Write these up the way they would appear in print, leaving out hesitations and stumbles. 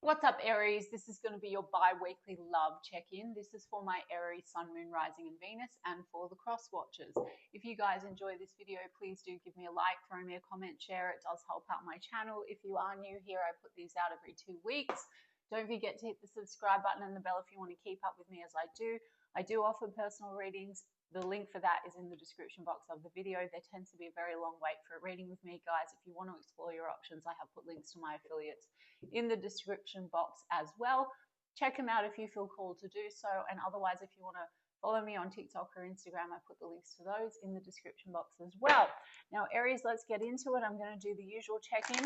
What's up, Aries? This is going to be your bi-weekly love check-in. This is for my Aries, Sun, Moon, Rising, and Venus, and for the cross watchers. If you guys enjoy this video, please do give me a like, throw me a comment, share. It does help out my channel. If you are new here, I put these out every 2 weeks. Don't forget to hit the subscribe button and the bell if you want to keep up with me as I do. I do offer personal readings. The link for that is in the description box of the video. There tends to be a very long wait for a reading with me, guys. If you want to explore your options, I have put links to my affiliates in the description box as well. Check them out if you feel called to do so. And otherwise, if you want to follow me on TikTok or Instagram, I put the links to those in the description box as well. Now, Aries, let's get into it. I'm going to do the usual check-in.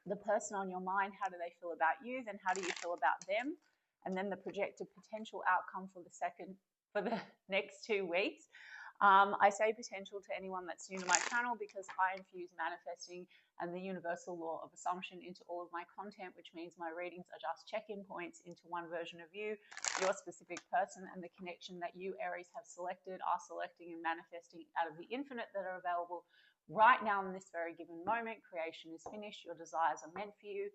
The person on your mind, how do they feel about you? Then how do you feel about them? And then the projected potential outcome for the next 2 weeks. I say potential to anyone that's new to my channel because I infuse manifesting and the universal law of assumption into all of my content, which means my readings are just check-in points into one version of you, your specific person, and the connection that you, Aries, have selected, are selecting and manifesting out of the infinite that are available right now in this very given moment. Creation is finished. Your desires are meant for you.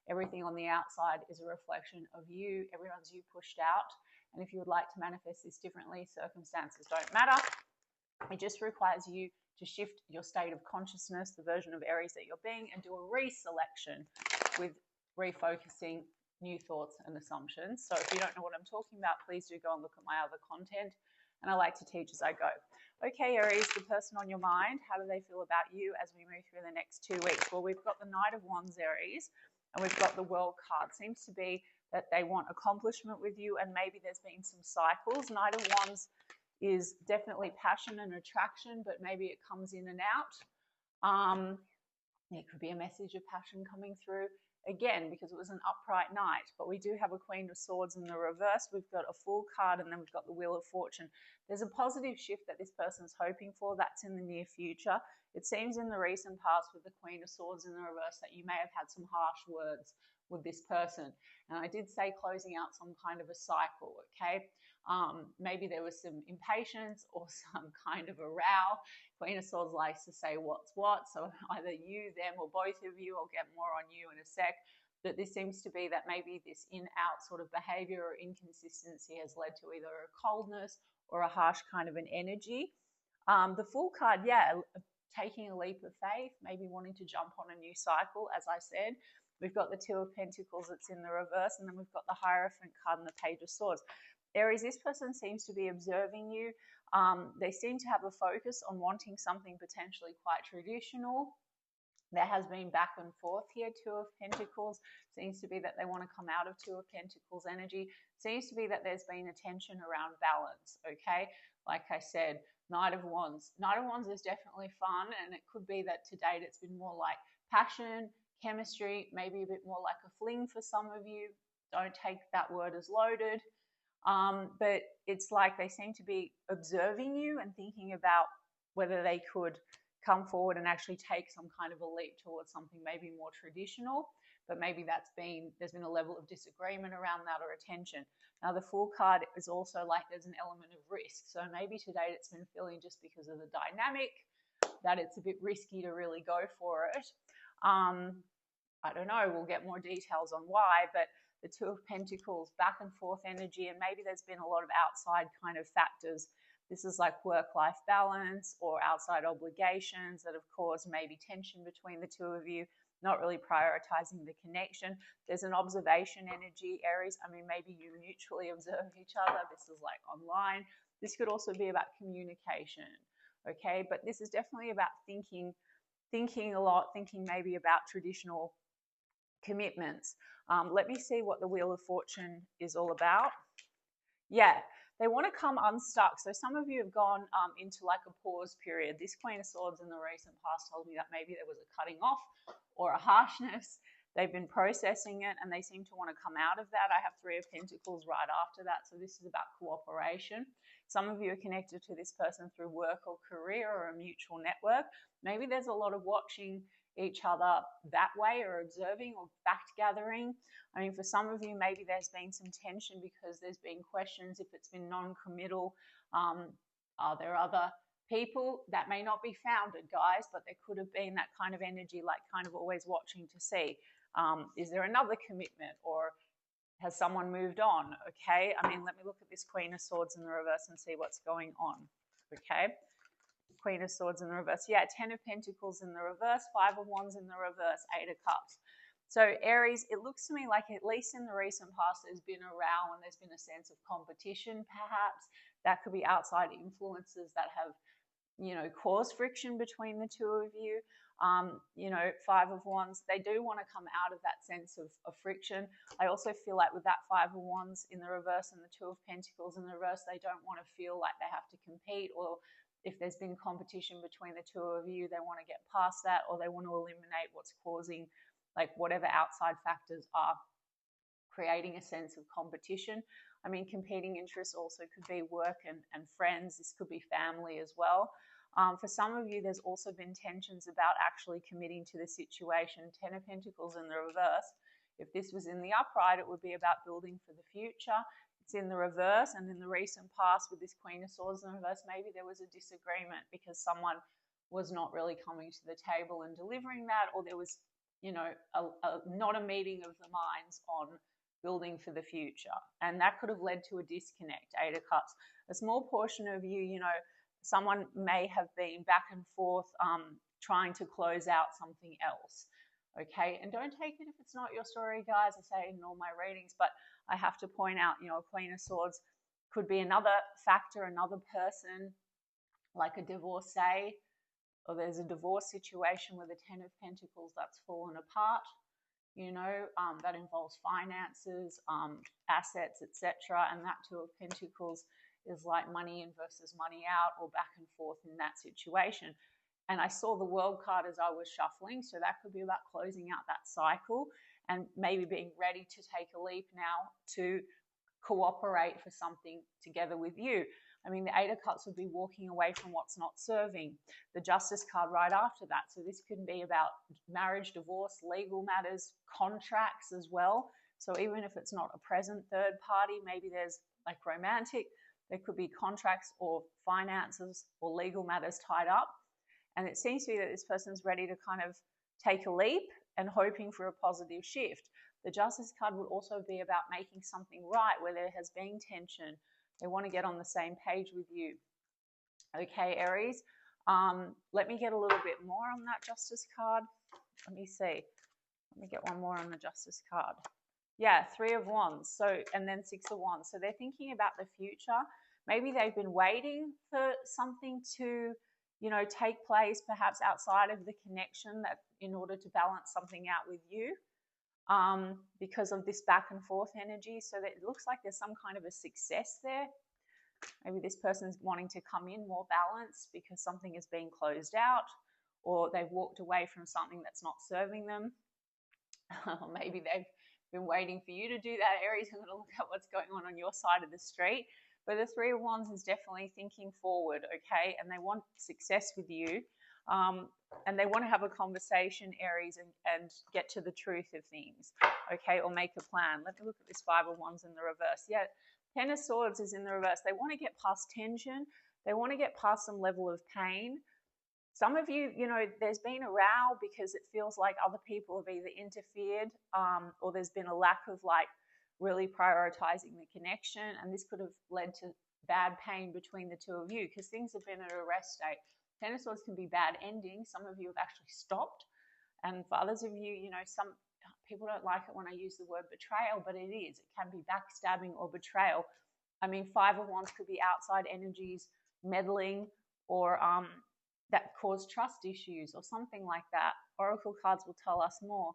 Everything on the outside is a reflection of you. Everyone's you pushed out. And if you would like to manifest this differently, circumstances don't matter. It just requires you to shift your state of consciousness, the version of Aries that you're being, and do a reselection with refocusing new thoughts and assumptions. So if you don't know what I'm talking about, please do go and look at my other content. And I like to teach as I go. Okay, Aries, the person on your mind, how do they feel about you as we move through the next 2 weeks? Well, we've got the Knight of Wands, Aries, and we've got the World card. Seems to be that they want accomplishment with you, and maybe there's been some cycles. Knight of Wands is definitely passion and attraction, but maybe it comes in and out. It could be a message of passion coming through again because it was an upright night, but we do have a Queen of Swords in the reverse. We've got a Fool card, and then we've got the Wheel of Fortune. There's a positive shift that this person's hoping for. That's in the near future. It seems in the recent past with the Queen of Swords in the reverse that you may have had some harsh words with this person. And I did say closing out some kind of a cycle, okay? Maybe there was some impatience or some kind of a row. Queen of Swords likes to say what's what, so either you, them, or both of you. I'll get more on you in a sec. But this seems to be that maybe this in-out sort of behavior or inconsistency has led to either a coldness or a harsh kind of an energy. The Fool card, yeah, taking a leap of faith, maybe wanting to jump on a new cycle, as I said. We've got the Two of Pentacles that's in the reverse, and then we've got the Hierophant card and the Page of Swords. Aries, this person seems to be observing you. They seem to have a focus on wanting something potentially quite traditional. There has been back and forth here. Two of Pentacles seems to be that they want to come out of Two of Pentacles energy. Seems to be that there's been a tension around balance, okay? Like I said, Knight of Wands. Knight of Wands is definitely fun, and it could be that to date it's been more like passion, chemistry, maybe a bit more like a fling for some of you. Don't take that word as loaded. But it's like they seem to be observing you and thinking about whether they could come forward and actually take some kind of a leap towards something maybe more traditional, but maybe there's been a level of disagreement around that or a tension. Now the Fool card is also like there's an element of risk. So maybe to date it's been feeling just because of the dynamic that it's a bit risky to really go for it. I don't know, we'll get more details on why, but the Two of Pentacles, back and forth energy, and maybe there's been a lot of outside kind of factors. This is like work-life balance or outside obligations that have caused maybe tension between the two of you, not really prioritizing the connection. There's an observation energy, Aries. I mean, maybe you mutually observe each other. This is like online. This could also be about communication, okay? But this is definitely about thinking a lot, thinking maybe about traditional commitments. Let me see what the Wheel of Fortune is all about. Yeah, they want to come unstuck. So some of you have gone into like a pause period. This Queen of Swords in the recent past told me that maybe there was a cutting off or a harshness. They've been processing it and they seem to want to come out of that. I have Three of Pentacles right after that. So this is about cooperation. Some of you are connected to this person through work or career or a mutual network. Maybe there's a lot of watching each other that way or observing or fact gathering. I mean, for some of you, maybe there's been some tension because there's been questions if it's been non-committal. Are there other people? That may not be founded, guys, but there could have been that kind of energy, like kind of always watching to see. Is there another commitment, or has someone moved on? Okay, I mean, let me look at this Queen of Swords in the reverse and see what's going on. Okay, Queen of Swords in the reverse. Yeah, Ten of Pentacles in the reverse, Five of Wands in the reverse, Eight of Cups. So Aries, it looks to me like at least in the recent past there's been a row and there's been a sense of competition perhaps. That could be outside influences that have, you know, caused friction between the two of you. You know, Five of Wands, they do want to come out of that sense of friction. I also feel like with that Five of Wands in the reverse and the Two of Pentacles in the reverse, they don't want to feel like they have to compete, or if there's been competition between the two of you, they want to get past that, or they want to eliminate what's causing, like whatever outside factors are creating a sense of competition. I mean, competing interests also could be work and friends. This could be family as well. For some of you, there's also been tensions about actually committing to the situation. Ten of Pentacles in the reverse. If this was in the upright, it would be about building for the future. It's in the reverse, and in the recent past with this Queen of Swords in the reverse, maybe there was a disagreement because someone was not really coming to the table and delivering that, or there was, you know, not a meeting of the minds on building for the future, and that could have led to a disconnect. Eight of Cups. A small portion of you, you know, someone may have been back and forth trying to close out something else. Okay, and don't take it if it's not your story, guys. I say in all my readings, but I have to point out, you know, a Queen of Swords could be another factor, another person, like a divorcee, or there's a divorce situation with a Ten of Pentacles that's fallen apart. You know, that involves finances, assets, etc. And that Two of Pentacles is like money in versus money out, or back and forth in that situation. And I saw the World card as I was shuffling, so that could be about closing out that cycle and maybe being ready to take a leap now to cooperate for something together with you. I mean, the Eight of Cups would be walking away from what's not serving. The Justice card right after that. So this could be about marriage, divorce, legal matters, contracts as well. So even if it's not a present third party, maybe there's like romantic, there could be contracts or finances or legal matters tied up. And it seems to be that this person's ready to kind of take a leap and hoping for a positive shift. The Justice card would also be about making something right where there has been tension. They want to get on the same page with you. Okay, Aries. Let me get a little bit more on that Justice card. Let me see. Let me get one more on the Justice card. Yeah, Three of Wands. So, and then Six of Wands. So they're thinking about the future. Maybe they've been waiting for something to, you know, take place perhaps outside of the connection, that in order to balance something out with you. Because of this back and forth energy. So that it looks like there's some kind of a success there. Maybe this person's wanting to come in more balanced because something is being closed out, or they've walked away from something that's not serving them. Maybe they've been waiting for you to do that, Aries. I'm going to look at what's going on your side of the street. But the Three of Wands is definitely thinking forward, okay? And they want success with you. And they want to have a conversation, Aries, and get to the truth of things, okay, or make a plan. Let me look at this Five of Wands in the reverse. Yeah, Ten of Swords is in the reverse. They want to get past tension. They want to get past some level of pain. Some of you, you know, there's been a row because it feels like other people have either interfered or there's been a lack of like really prioritizing the connection, and this could have led to bad pain between the two of you because things have been at a rest state. Ten of Swords can be bad endings. Some of you have actually stopped. And for others of you, you know, some people don't like it when I use the word betrayal, but it is. It can be backstabbing or betrayal. I mean, Five of Wands could be outside energies meddling, or that cause trust issues or something like that. Oracle cards will tell us more.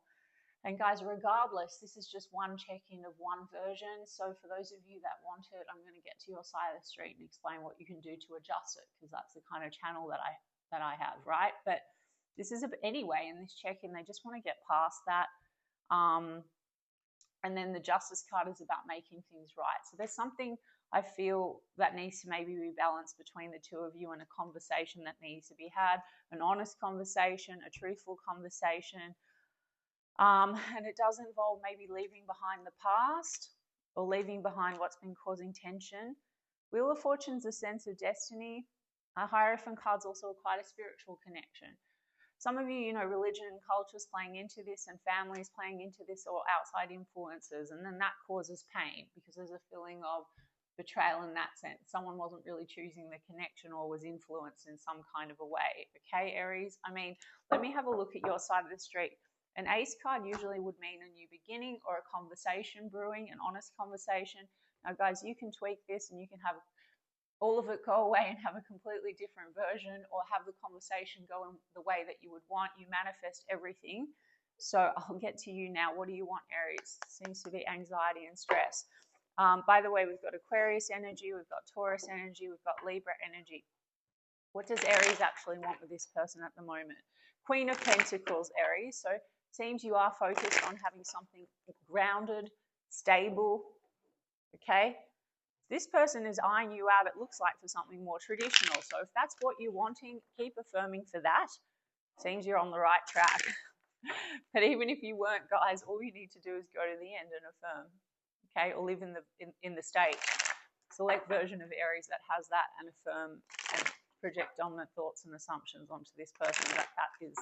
And guys, regardless, this is just one check-in of one version. So for those of you that want it, I'm going to get to your side of the street and explain what you can do to adjust it, because that's the kind of channel that I have, right? But this is anyway, in this check-in, they just want to get past that. And then the Justice card is about making things right. So there's something I feel that needs to maybe be balanced between the two of you, and a conversation that needs to be had, an honest conversation, a truthful conversation. And it does involve maybe leaving behind the past or leaving behind what's been causing tension. Wheel of Fortune's a sense of destiny. Hierophant card's also quite a spiritual connection. Some of you, religion and culture is playing into this, and families playing into this, or outside influences, and then that causes pain because there's a feeling of betrayal in that sense. Someone wasn't really choosing the connection or was influenced in some kind of a way. Okay, Aries? Let me have a look at your side of the street. An ace card usually would mean a new beginning or a conversation brewing, an honest conversation. Now, guys, you can tweak this and you can have all of it go away and have a completely different version, or have the conversation go in the way that you would want. You manifest everything. So I'll get to you now. What do you want, Aries? Seems to be anxiety and stress. By the way, we've got Aquarius energy, we've got Taurus energy, we've got Libra energy. What does Aries actually want with this person at the moment? Queen of Pentacles, Aries. So it seems you are focused on having something grounded, stable, okay? This person is eyeing you out, it looks like, for something more traditional. So if that's what you're wanting, keep affirming for that. Seems you're on the right track. But even if you weren't, guys, all you need to do is go to the end and affirm, okay? Or live in the state. Select version of Aries that has that, and affirm and project dominant thoughts and assumptions onto this person that is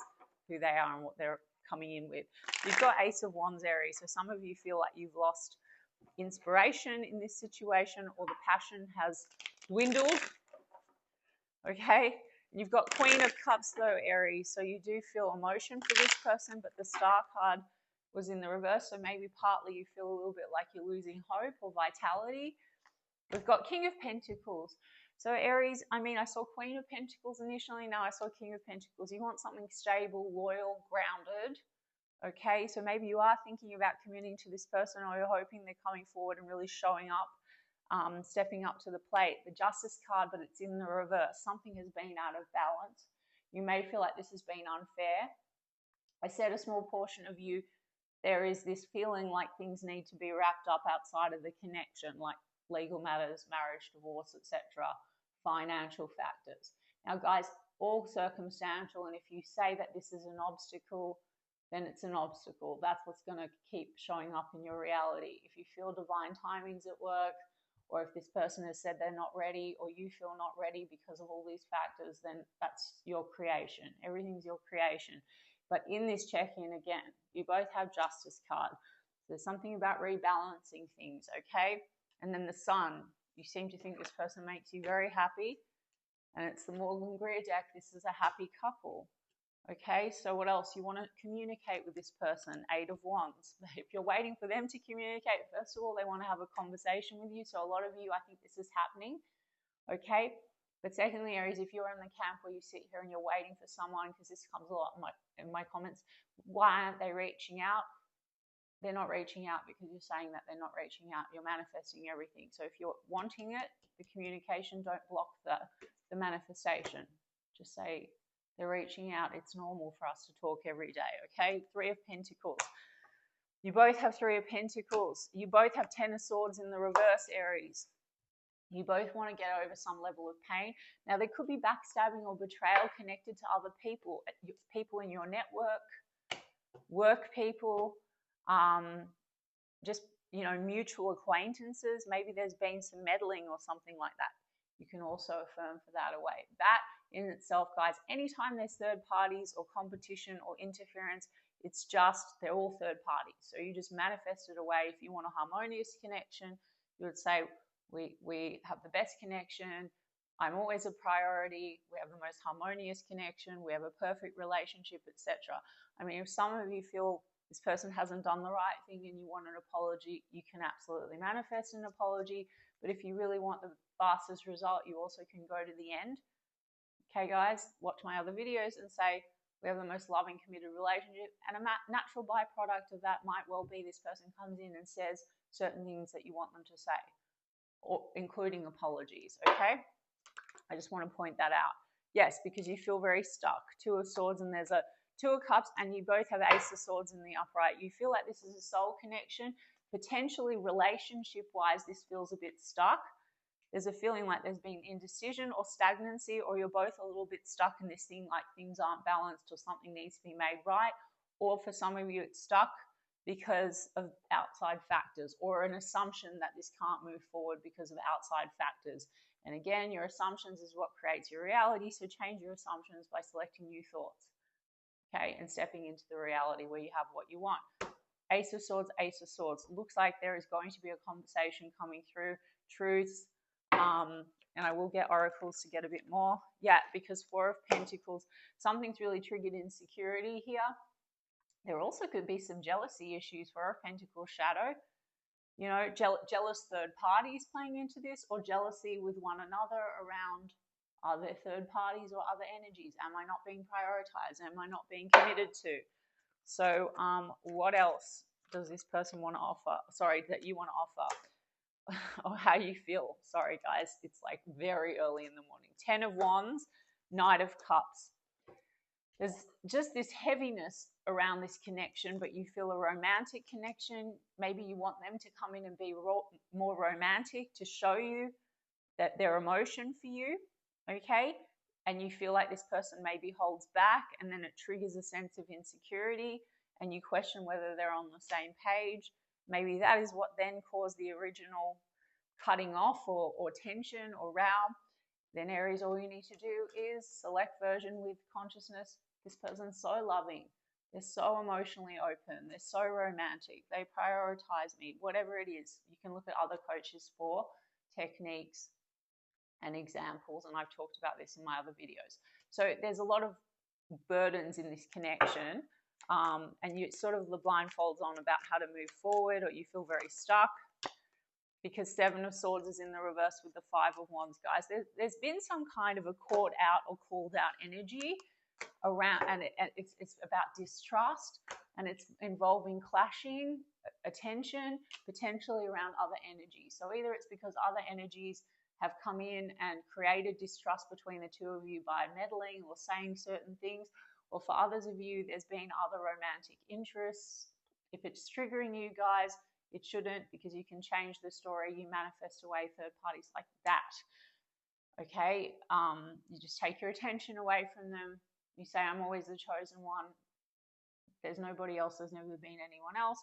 who they are and what they're coming in with. You've got Ace of Wands, Aries. So some of you feel like you've lost inspiration in this situation, or the passion has dwindled, okay? You've got Queen of Cups though, Aries, so you do feel emotion for this person, but the Star card was in the reverse, so maybe partly you feel a little bit like you're losing hope or vitality. We've got King of Pentacles. So Aries, I saw Queen of Pentacles initially, now I saw King of Pentacles. You want something stable, loyal, grounded. Okay, so maybe you are thinking about committing to this person, or you're hoping they're coming forward and really showing up, stepping up to the plate. The Justice card, but it's in the reverse. Something has been out of balance. You may feel like this has been unfair. I said a small portion of you, there is this feeling like things need to be wrapped up outside of the connection, like legal matters, marriage, divorce, etc., financial factors. Now, guys, all circumstantial, and if you say that this is an obstacle, then it's an obstacle. That's what's going to keep showing up in your reality. If you feel divine timing's at work, or if this person has said they're not ready, or you feel not ready because of all these factors, then that's your creation. Everything's your creation. But in this check-in, again, you both have Justice card. There's something about rebalancing things, okay? And then the Sun. You seem to think this person makes you very happy. And it's the Morgan Greer deck. This is a happy couple. Okay, so what else? You want to communicate with this person, Eight of Wands. If you're waiting for them to communicate, first of all, they want to have a conversation with you. So a lot of you, I think this is happening. Okay, but secondly, Aries, if you're in the camp where you sit here and you're waiting for someone, because this comes a lot in my comments, why aren't they reaching out? They're not reaching out because you're saying that they're not reaching out. You're manifesting everything. So if you're wanting it, the communication, don't block the manifestation. Just say, they're reaching out. It's normal for us to talk every day, okay? Three of Pentacles. You both have Three of Pentacles. You both have Ten of Swords in the reverse, Aries. You both want to get over some level of pain. Now, there could be backstabbing or betrayal connected to other people, people in your network, work people, just, mutual acquaintances. Maybe there's been some meddling or something like that. You can also affirm for that away. That in itself, guys, anytime there's third parties or competition or interference, it's just, they're all third parties. So you just manifest it away. If you want a harmonious connection, you would say, we have the best connection. I'm always a priority. We have the most harmonious connection. We have a perfect relationship, etc. If some of you feel this person hasn't done the right thing and you want an apology, you can absolutely manifest an apology. But if you really want the fastest result, you also can go to the end. Okay, guys, watch my other videos and say, we have the most loving, committed relationship. And a natural byproduct of that might well be this person comes in and says certain things that you want them to say, or including apologies, okay? I just want to point that out. Yes, because you feel very stuck. Two of Swords, and there's a Two of Cups, and you both have Ace of Swords in the upright. You feel like this is a soul connection. Potentially relationship-wise, this feels a bit stuck. There's a feeling like there's been indecision or stagnancy, or you're both a little bit stuck in this thing, like things aren't balanced or something needs to be made right. Or for some of you, it's stuck because of outside factors, or an assumption that this can't move forward because of outside factors. And again, your assumptions is what creates your reality, so change your assumptions by selecting new thoughts. okay, and stepping into the reality where you have what you want. Ace of Swords, Ace of Swords. Looks like there is going to be a conversation coming through, truths, and I will get oracles to get a bit more. Yeah, because Four of Pentacles, something's really triggered insecurity here. There also could be some jealousy issues. Four of Pentacles shadow. You know, jealous third parties playing into this, or jealousy with one another around other third parties or other energies. Am I not being prioritized? Am I not being committed to? So what else does this person want to offer? Sorry, that you want to offer or how you feel. Sorry, guys. It's like very early in the morning. 10 of Wands, Knight of Cups. There's just this heaviness around this connection, but you feel a romantic connection. Maybe you want them to come in and be more romantic to show you that their emotion for you, okay? And you feel like this person maybe holds back, and then it triggers a sense of insecurity, and you question whether they're on the same page. Maybe that is what then caused the original cutting off or tension or row. Then Aries, all you need to do is select version with consciousness. This person's so loving. They're so emotionally open. They're so romantic. They prioritize me. Whatever it is, you can look at other coaches for techniques and examples, and I've talked about this in my other videos. So there's a lot of burdens in this connection, and you sort of the blindfolds on about how to move forward, or you feel very stuck because Seven of Swords is in the reverse with the Five of Wands, guys. There's been some kind of a caught out or called out energy around, and it's about distrust, and it's involving clashing, attention, potentially around other energies. So either it's because other energies have come in and created distrust between the two of you by meddling or saying certain things, or for others of you, there's been other romantic interests. If it's triggering you guys, it shouldn't, because you can change the story. You manifest away third parties like that. Okay, you just take your attention away from them. You say, I'm always the chosen one. There's nobody else. There's never been anyone else.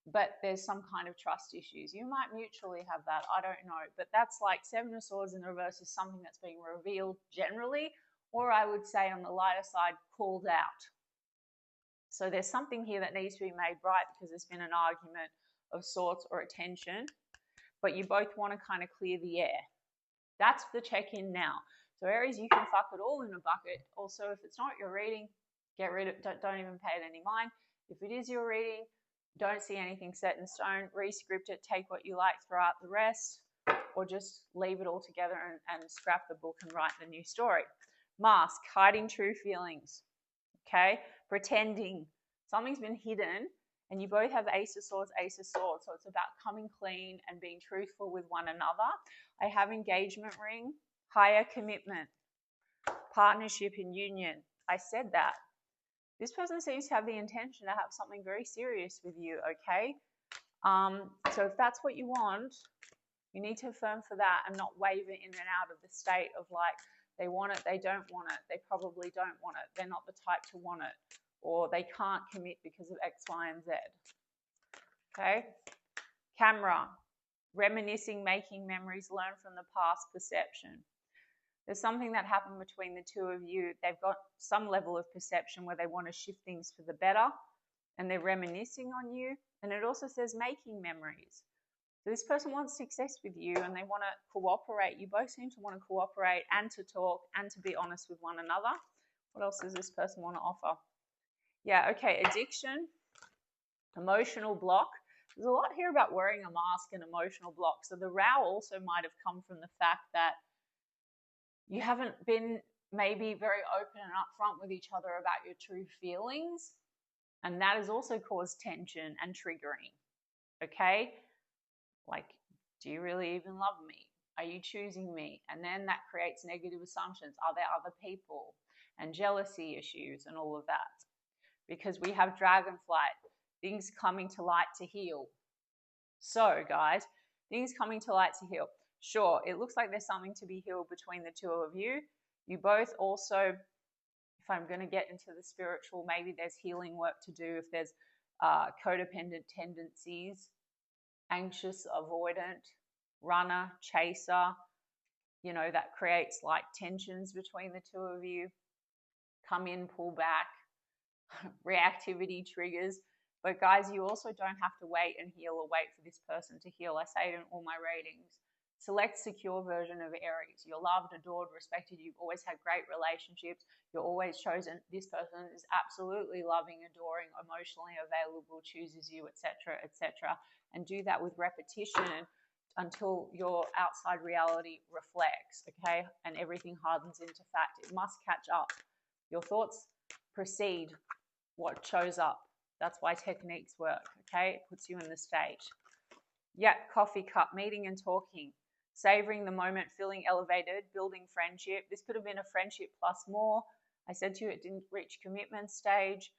But there's some kind of trust issues. You might mutually have that. I don't know. But that's like Seven of Swords in the reverse is something that's being revealed generally, or I would say on the lighter side, called out. So there's something here that needs to be made right because there's been an argument of sorts or a tension, but you both want to kind of clear the air. That's the check-in now. So Aries, you can fuck it all in a bucket. Also, if it's not your reading, get rid of it. Don't even pay it any mind. If it is your reading, don't see anything set in stone. Rescript it, take what you like, throw out the rest, or just leave it all together and scrap the book and write the new story. Mask, hiding true feelings. Okay, pretending something's been hidden, and you both have Ace of Swords, Ace of Swords. So it's about coming clean and being truthful with one another. I have engagement ring, higher commitment, partnership and union. I said that. This person seems to have the intention to have something very serious with you, okay? So if that's what you want, you need to affirm for that and not waver in and out of the state of like, they want it, they don't want it, they probably don't want it, they're not the type to want it, or they can't commit because of X, Y, and Z. Okay? Camera, reminiscing, making memories, learn from the past, perception. There's something that happened between the two of you. They've got some level of perception where they want to shift things for the better, and they're reminiscing on you. And it also says making memories. So this person wants success with you and they want to cooperate. You both seem to want to cooperate and to talk and to be honest with one another. What else does this person want to offer? Yeah, okay, addiction, emotional block. There's a lot here about wearing a mask and emotional block. So the row also might have come from the fact that you haven't been maybe very open and upfront with each other about your true feelings. And that has also caused tension and triggering. Okay? Like, do you really even love me? Are you choosing me? And then that creates negative assumptions. Are there other people? And jealousy issues and all of that. Because we have dragonflight, things coming to light to heal. So, guys, things coming to light to heal. Sure, it looks like there's something to be healed between the two of you. You both also, if I'm going to get into the spiritual, maybe there's healing work to do if there's codependent tendencies, anxious, avoidant, runner, chaser, you know, that creates like tensions between the two of you. come in, pull back, reactivity triggers. But guys, you also don't have to wait and heal or wait for this person to heal. I say it in all my readings. Select secure version of Aries. You're loved, adored, respected. You've always had great relationships. You're always chosen. This person is absolutely loving, adoring, emotionally available, chooses you, etc., etc. And do that with repetition until your outside reality reflects, okay? And everything hardens into fact. It must catch up. Your thoughts precede what shows up. That's why techniques work, okay? It puts you in the state. Yeah, coffee cup, meeting and talking, savoring the moment, feeling elevated, building friendship. This could have been a friendship plus more. I said to you it didn't reach commitment stage.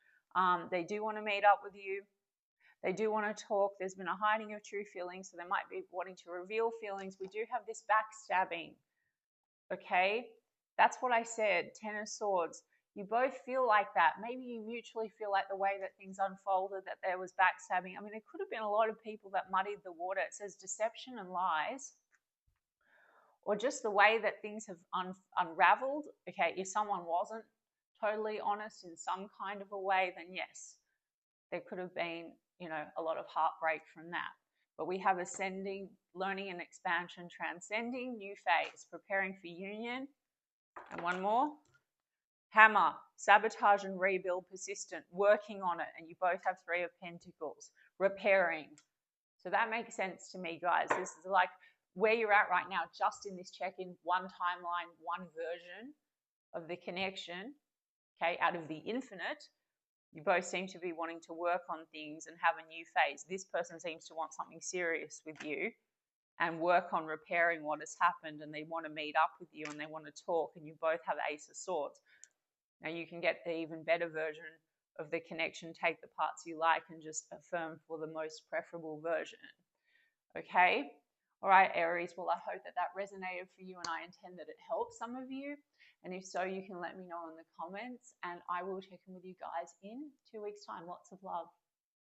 They do want to meet up with you. They do want to talk. There's been a hiding of true feelings, so they might be wanting to reveal feelings. We do have this backstabbing, okay? That's what I said, 10 of Swords. You both feel like that. Maybe you mutually feel like the way that things unfolded, that there was backstabbing. I mean, there could have been a lot of people that muddied the water. It says deception and lies, or just the way that things have unraveled. Okay, if someone wasn't totally honest in some kind of a way, then yes, there could have been, a lot of heartbreak from that. But we have ascending, learning and expansion, transcending, new phase, preparing for union. And one more. Hammer, sabotage and rebuild, persistent, working on it, and you both have 3 of Pentacles, repairing. So that makes sense to me, guys. This is like where you're at right now, just in this check-in, one timeline, one version of the connection, okay, out of the infinite. You both seem to be wanting to work on things and have a new phase. This person seems to want something serious with you and work on repairing what has happened, and they want to meet up with you and they want to talk, and you both have Ace of Swords. Now you can get the even better version of the connection, take the parts you like and just affirm for the most preferable version. Okay? All right, Aries. Well, I hope that resonated for you, and I intend that it helps some of you. And if so, you can let me know in the comments, and I will check in with you guys in 2 weeks' time. Lots of love.